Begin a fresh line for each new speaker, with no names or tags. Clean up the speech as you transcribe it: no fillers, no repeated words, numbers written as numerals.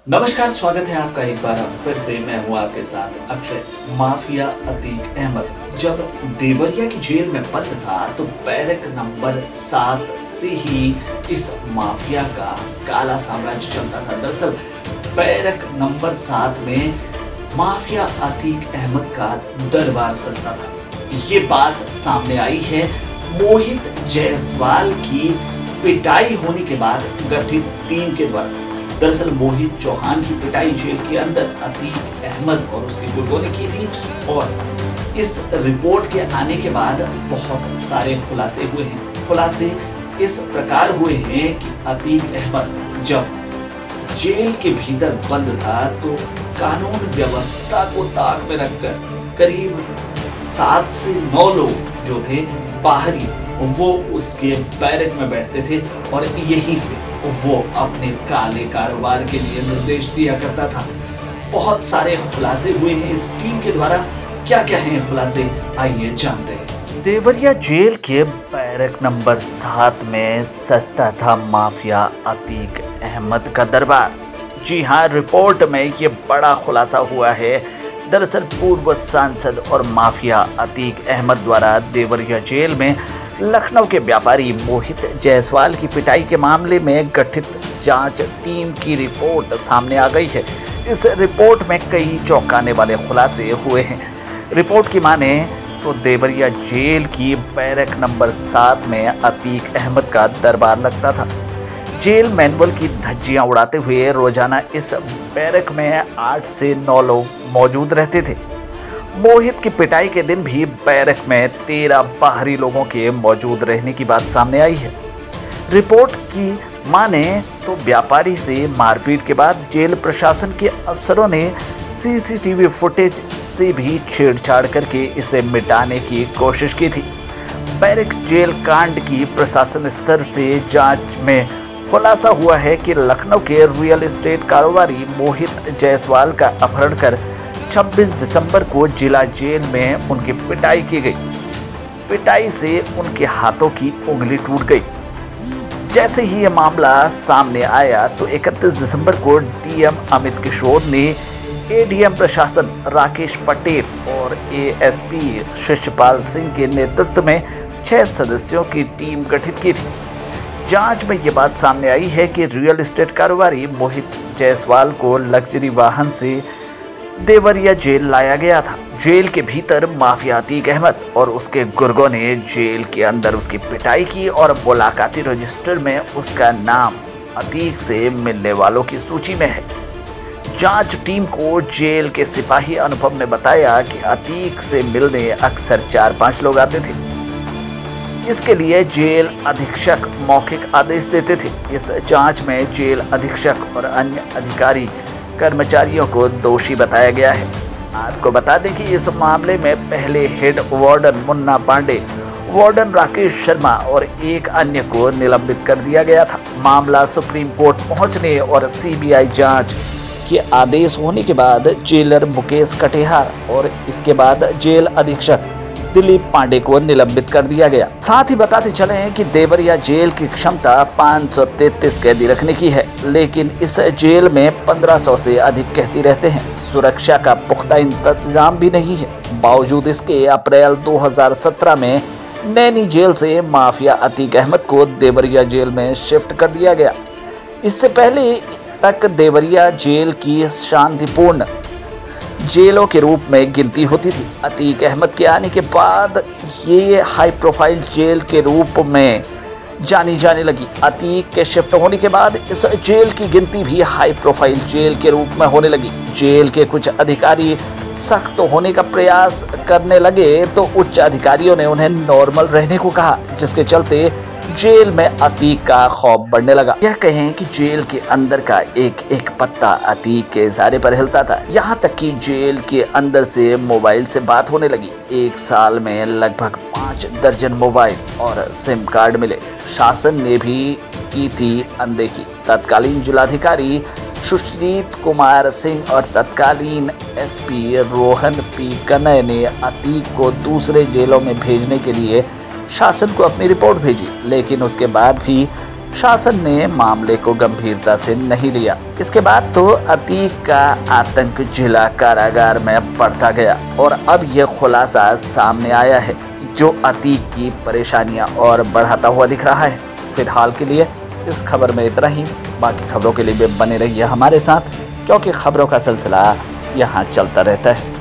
नमस्कार, स्वागत है आपका एक बार फिर से। मैं हूं आपके साथ अक्षय। माफिया अतीक अहमद जब देवरिया की जेल में बंद था तो बैरक नंबर 7 से ही इस माफिया का काला साम्राज्य चलता था। दरअसल बैरक नंबर 7 में माफिया अतीक अहमद का दरबार सजता था। ये बात सामने आई है मोहित जायसवाल की पिटाई होने के बाद गठित टीम के द्वारा। दरअसल मोहित चौहान की पिटाई जेल के अंदर अतीक अहमद और उसके गुर्गों ने की थी और इस रिपोर्ट के आने के बाद बहुत सारे खुलासे हुए हैं। खुलासे इस प्रकार हुए हैं कि अतीक अहमद जब जेल के भीतर बंद था तो कानून व्यवस्था को ताक में रखकर करीब 7 से 9 लोग जो थे बाहरी, वो उसके बैरक में बैठते थे और यहीं से वो अपने काले कारोबार के लिए निर्देश दिया करता था। बहुत सारे खुलासे हुए हैं इस टीम के द्वारा। क्या क्या हैं खुलासे, आइए जानते हैं। देवरिया जेल के बैरक नंबर 7 में सजता था माफिया अतीक अहमद का दरबार। जी हाँ, रिपोर्ट में ये बड़ा खुलासा हुआ है। दरअसल पूर्व सांसद और माफिया अतीक अहमद द्वारा देवरिया जेल में लखनऊ के व्यापारी मोहित जायसवाल की पिटाई के मामले में गठित जांच टीम की रिपोर्ट सामने आ गई है। इस रिपोर्ट में कई चौंकाने वाले खुलासे हुए हैं। रिपोर्ट की माने तो देवरिया जेल की बैरक नंबर 7 में अतीक अहमद का दरबार लगता था। जेल मैनुअल की धज्जियां उड़ाते हुए रोजाना इस बैरक में 8 से 9 लोग मौजूद रहते थे। मोहित की पिटाई के दिन भी बैरक में 13 बाहरी लोगों के मौजूद रहने की बात सामने आई है। रिपोर्ट की माने तो व्यापारी से मारपीट के बाद जेल प्रशासन के अफसरों ने सीसीटीवी फुटेज से भी छेड़छाड़ करके इसे मिटाने की कोशिश की थी। बैरक जेल कांड की प्रशासन स्तर से जांच में खुलासा हुआ है कि लखनऊ के रियल एस्टेट कारोबारी मोहित जायसवाल का अपहरण कर 26 दिसंबर को जिला जेल में उनकी पिटाई की गई। पिटाई से उनके हाथों की उंगली टूट गई। जैसे ही यह मामला सामने आया तो 31 दिसंबर को डीएम अमित किशोर ने एडीएम प्रशासन राकेश पटेल और एएसपी शिष्यपाल सिंह के नेतृत्व में 6 सदस्यों की टीम गठित की थी। जांच में ये बात सामने आई है कि रियल एस्टेट कारोबारी मोहित जायसवाल को लग्जरी वाहन से देवरिया जेल लाया गया था। जेल के भीतर माफिया अतीक अहमद और उसके गुर्गों ने जेल के अंदर उसकी पिटाई की और मुलाकाती रजिस्टर में उसका नाम अतीक से मिलने वालों की सूची में है। जांच टीम को जेल के सिपाही अनुपम ने बताया कि अतीक से मिलने अक्सर 4-5 लोग आते थे। इसके लिए जेल अधीक्षक मौखिक आदेश देते थे। इस जांच में जेल अधीक्षक और अन्य अधिकारी कर्मचारियों को दोषी बताया गया है। आपको बता दें कि इस मामले में पहले head warden Munna Pandey, warden Rakesh Sharma और एक अन्य को निलंबित कर दिया गया था। मामला सुप्रीम कोर्ट पहुंचने और सीबीआई जांच के आदेश होने के बाद जेलर मुकेश कटिहार और इसके बाद जेल अधीक्षक दिलीप पांडे को निलंबित कर दिया गया। साथ ही बताते चले कि देवरिया जेल की क्षमता 533 कैदी रखने की है, लेकिन इस जेल में 1500 से अधिक कैदी रहते हैं। सुरक्षा का पुख्ता इंतजाम भी नहीं है। बावजूद इसके अप्रैल 2017 में नैनी जेल से माफिया अतीक अहमद को देवरिया जेल में शिफ्ट कर दिया गया। इससे पहले तक देवरिया जेल की शांतिपूर्ण जेलों के रूप में गिनती होती थी। अतीक अहमद के आने के बाद ये हाई प्रोफाइल जेल के रूप में जानी जाने लगी। अतीक के शिफ्ट होने के बाद इस जेल की गिनती भी हाई प्रोफाइल जेल के रूप में होने लगी। जेल के कुछ अधिकारी सख्त होने का प्रयास करने लगे तो उच्च अधिकारियों ने उन्हें नॉर्मल रहने को कहा, जिसके चलते जेल में अतीक का खौफ बढ़ने लगा। यह कहें कि जेल के अंदर का एक एक पत्ता अतीक के इशारे पर हिलता था। यहाँ तक कि जेल के अंदर से मोबाइल से बात होने लगी। 1 साल में लगभग 5 दर्जन मोबाइल और सिम कार्ड मिले। शासन ने भी की थी अनदेखी। तत्कालीन जिलाधिकारी सुशील कुमार सिंह और तत्कालीन एसपी रोहन पी कनय ने अतीक को दूसरे जेलों में भेजने के लिए शासन को अपनी रिपोर्ट भेजी, लेकिन उसके बाद भी शासन ने मामले को गंभीरता से नहीं लिया। इसके बाद तो अतीक का आतंक जिला कारागार में बढ़ता गया और अब ये खुलासा सामने आया है जो अतीक की परेशानियां और बढ़ाता हुआ दिख रहा है। फिलहाल के लिए इस खबर में इतना ही। बाकी खबरों के लिए भी बने रहिए हमारे साथ, क्योंकि खबरों का सिलसिला यहाँ चलता रहता है।